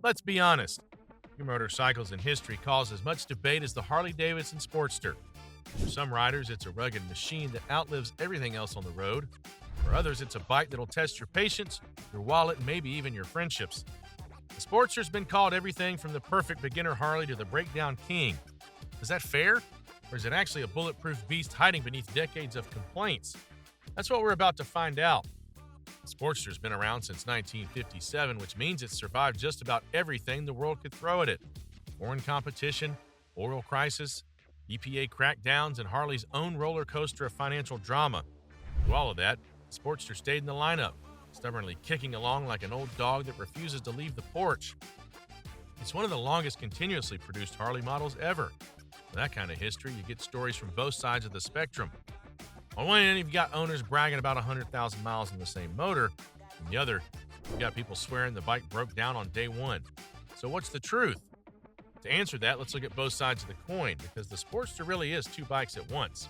Let's be honest, your motorcycles in history cause as much debate as the Harley Davidson Sportster. For some riders, it's a rugged machine that outlives everything else on the road. For others, it's a bike that'll test your patience, your wallet, and maybe even your friendships. The Sportster's been called everything from the perfect beginner Harley to the breakdown king. Is that fair? Or is it actually a bulletproof beast hiding beneath decades of complaints? That's what we're about to find out. The Sportster's been around since 1957, which means it's survived just about everything the world could throw at it. Foreign competition, oil crisis, EPA crackdowns, and Harley's own roller coaster of financial drama. Through all of that, the Sportster stayed in the lineup, stubbornly kicking along like an old dog that refuses to leave the porch. It's one of the longest continuously produced Harley models ever. With that kind of history, you get stories from both sides of the spectrum. On one end, you've got owners bragging about 100,000 miles in the same motor. On the other, you've got people swearing the bike broke down on day one. So what's the truth? To answer that, let's look at both sides of the coin, because the Sportster really is two bikes at once.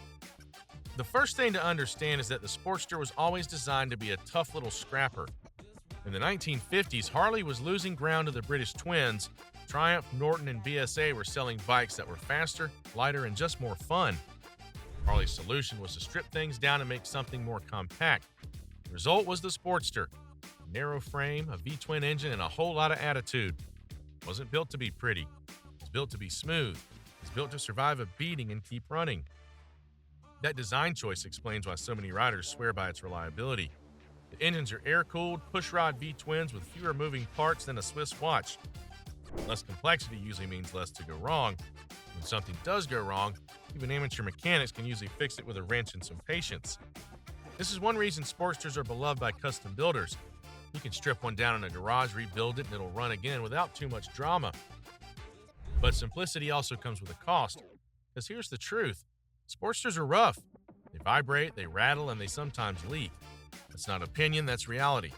The first thing to understand is that the Sportster was always designed to be a tough little scrapper. In the 1950s, Harley was losing ground to the British twins. Triumph, Norton, and BSA were selling bikes that were faster, lighter, and just more fun. Harley's solution was to strip things down and make something more compact. The result was the Sportster. A narrow frame, a V-twin engine, and a whole lot of attitude. It wasn't built to be pretty. It was built to be smooth. It was built to survive a beating and keep running. That design choice explains why so many riders swear by its reliability. The engines are air-cooled, pushrod V-twins with fewer moving parts than a Swiss watch. Less complexity usually means less to go wrong. When something does go wrong, even amateur mechanics can usually fix it with a wrench and some patience. This is one reason Sportsters are beloved by custom builders. You can strip one down in a garage, rebuild it, and it'll run again without too much drama. But simplicity also comes with a cost. Because here's the truth. Sportsters are rough. They vibrate, they rattle, and they sometimes leak. That's not opinion, that's reality.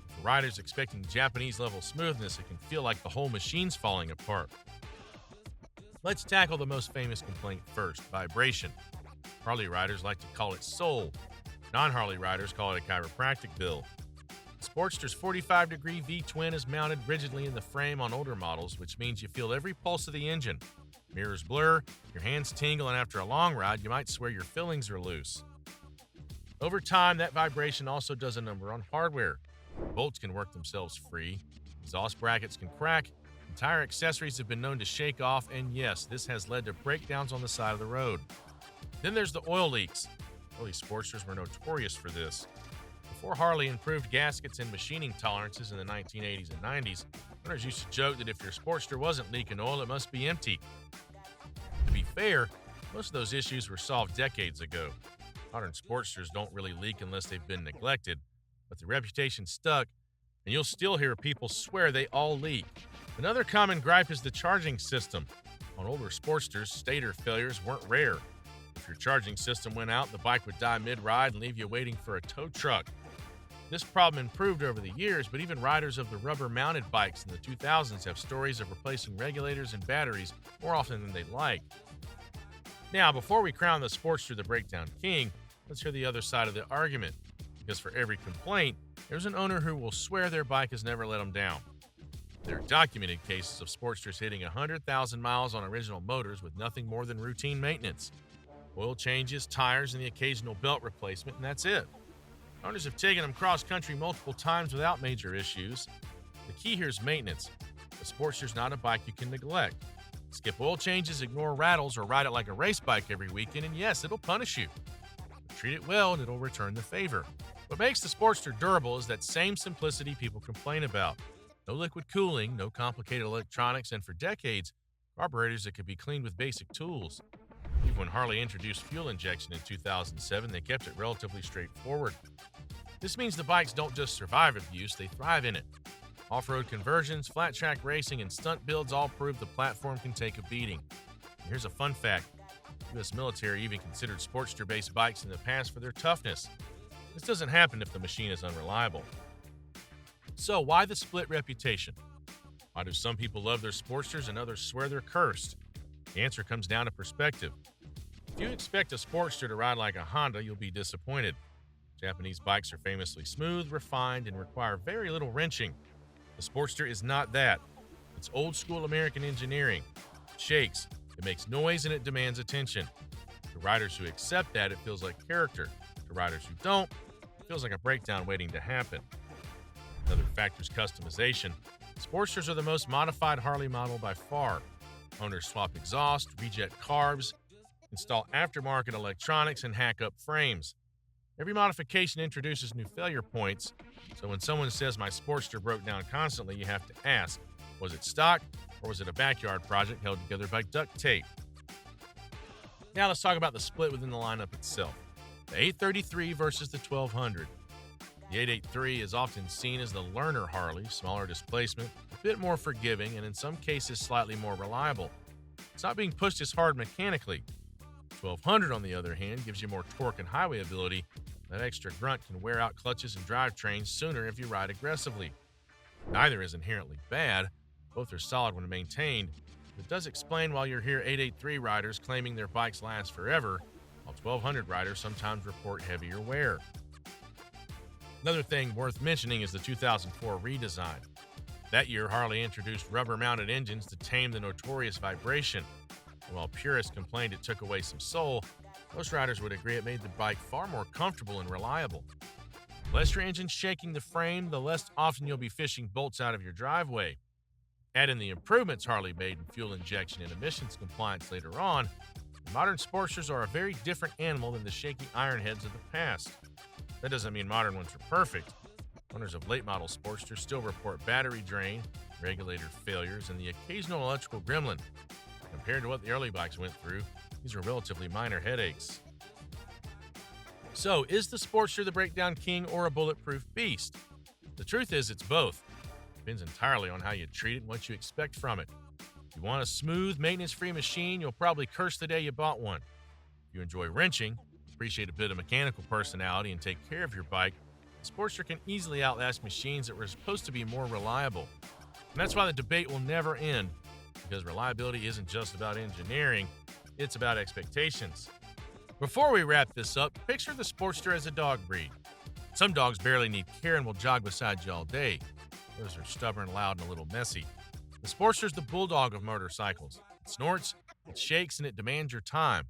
For riders expecting Japanese-level smoothness, it can feel like the whole machine's falling apart. Let's tackle the most famous complaint first, vibration. Harley riders like to call it soul. Non-Harley riders call it a chiropractic bill. The Sportster's 45-degree V-twin is mounted rigidly in the frame on older models, which means you feel every pulse of the engine. Mirrors blur, your hands tingle, and after a long ride, you might swear your fillings are loose. Over time, that vibration also does a number on hardware. Bolts can work themselves free, exhaust brackets can crack, tire accessories have been known to shake off, and yes, this has led to breakdowns on the side of the road. Then there's the oil leaks. Early Sportsters were notorious for this. Before Harley improved gaskets and machining tolerances in the 1980s and 90s, owners used to joke that if your Sportster wasn't leaking oil, it must be empty. To be fair, most of those issues were solved decades ago. Modern Sportsters don't really leak unless they've been neglected, but the reputation stuck, and you'll still hear people swear they all leak. Another common gripe is the charging system. On older Sportsters, stator failures weren't rare. If your charging system went out, the bike would die mid-ride and leave you waiting for a tow truck. This problem improved over the years, but even riders of the rubber-mounted bikes in the 2000s have stories of replacing regulators and batteries more often than they'd like. Now, before we crown the Sportster the breakdown king, let's hear the other side of the argument. Because for every complaint, there's an owner who will swear their bike has never let them down. There are documented cases of Sportsters hitting 100,000 miles on original motors with nothing more than routine maintenance. Oil changes, tires, and the occasional belt replacement, and that's it. Owners have taken them cross-country multiple times without major issues. The key here is maintenance. The Sportster's not a bike you can neglect. Skip oil changes, ignore rattles, or ride it like a race bike every weekend, and yes, it'll punish you. But treat it well, and it'll return the favor. What makes the Sportster durable is that same simplicity people complain about. No liquid cooling, no complicated electronics, and for decades, carburetors that could be cleaned with basic tools. Even when Harley introduced fuel injection in 2007, they kept it relatively straightforward. This means the bikes don't just survive abuse, they thrive in it. Off-road conversions, flat-track racing, and stunt builds all prove the platform can take a beating. And here's a fun fact. The U.S. military even considered Sportster-based bikes in the past for their toughness. This doesn't happen if the machine is unreliable. So, why the split reputation? Why do some people love their Sportsters and others swear they're cursed? The answer comes down to perspective. If you expect a Sportster to ride like a Honda, you'll be disappointed. Japanese bikes are famously smooth, refined, and require very little wrenching. The Sportster is not that. It's old school American engineering. It shakes, it makes noise, and it demands attention. To riders who accept that, it feels like character. To riders who don't, it feels like a breakdown waiting to happen. Another factor is customization. Sportsters are the most modified Harley model by far. Owners swap exhaust, reject carbs, install aftermarket electronics, and hack up frames. Every modification introduces new failure points, so when someone says my Sportster broke down constantly, you have to ask, was it stock or was it a backyard project held together by duct tape? Now let's talk about the split within the lineup itself. The 833 versus the 1200. The 883 is often seen as the learner Harley, smaller displacement, a bit more forgiving, and in some cases slightly more reliable. It's not being pushed as hard mechanically. 1200, on the other hand, gives you more torque and highway ability. That extra grunt can wear out clutches and drivetrains sooner if you ride aggressively. Neither is inherently bad. Both are solid when maintained. It does explain why you'll hear 883 riders claiming their bikes last forever, while 1200 riders sometimes report heavier wear. Another thing worth mentioning is the 2004 redesign. That year, Harley introduced rubber-mounted engines to tame the notorious vibration. And while purists complained it took away some soul, most riders would agree it made the bike far more comfortable and reliable. The less your engine's shaking the frame, the less often you'll be fishing bolts out of your driveway. Add in the improvements Harley made in fuel injection and emissions compliance later on, the modern Sportsters are a very different animal than the shaky ironheads of the past. That doesn't mean modern ones are perfect. Owners of late model Sportsters still report battery drain, regulator failures, and the occasional electrical gremlin. Compared to what the early bikes went through, these are relatively minor headaches. So, is the Sportster the breakdown king or a bulletproof beast? The truth is it's both. It depends entirely on how you treat it and what you expect from it. If you want a smooth, maintenance-free machine, you'll probably curse the day you bought one. If you enjoy wrenching, appreciate a bit of mechanical personality, and take care of your bike, the Sportster can easily outlast machines that were supposed to be more reliable. And that's why the debate will never end, because reliability isn't just about engineering, it's about expectations. Before we wrap this up, picture the Sportster as a dog breed. Some dogs barely need care and will jog beside you all day. Those are stubborn, loud, and a little messy. The Sportster's the bulldog of motorcycles. It snorts, it shakes, and it demands your time.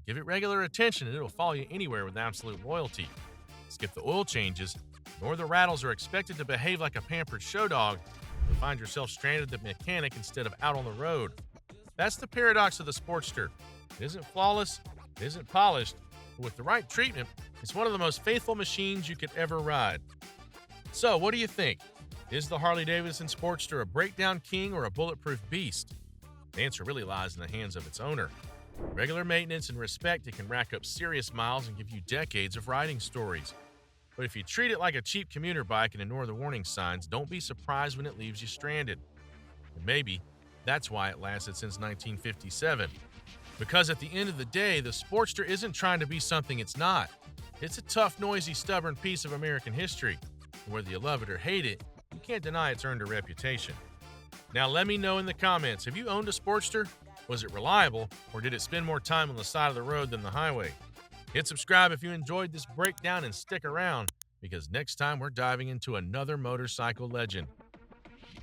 Give it regular attention and it'll follow you anywhere with absolute loyalty. Skip the oil changes, nor the rattles are expected to behave like a pampered show dog. You'll find yourself stranded at the mechanic instead of out on the road. That's the paradox of the Sportster. It isn't flawless, it isn't polished, but with the right treatment, it's one of the most faithful machines you could ever ride. So, what do you think? Is the Harley Davidson Sportster a breakdown king or a bulletproof beast? The answer really lies in the hands of its owner. With regular maintenance and respect, it can rack up serious miles and give you decades of riding stories. But if you treat it like a cheap commuter bike and ignore the warning signs, don't be surprised when it leaves you stranded. And maybe that's why it lasted since 1957. Because at the end of the day, the Sportster isn't trying to be something it's not. It's a tough, noisy, stubborn piece of American history. And whether you love it or hate it, you can't deny it's earned a reputation. Now let me know in the comments, have you owned a Sportster? Was it reliable, or did it spend more time on the side of the road than the highway? Hit subscribe if you enjoyed this breakdown and stick around, because next time we're diving into another motorcycle legend.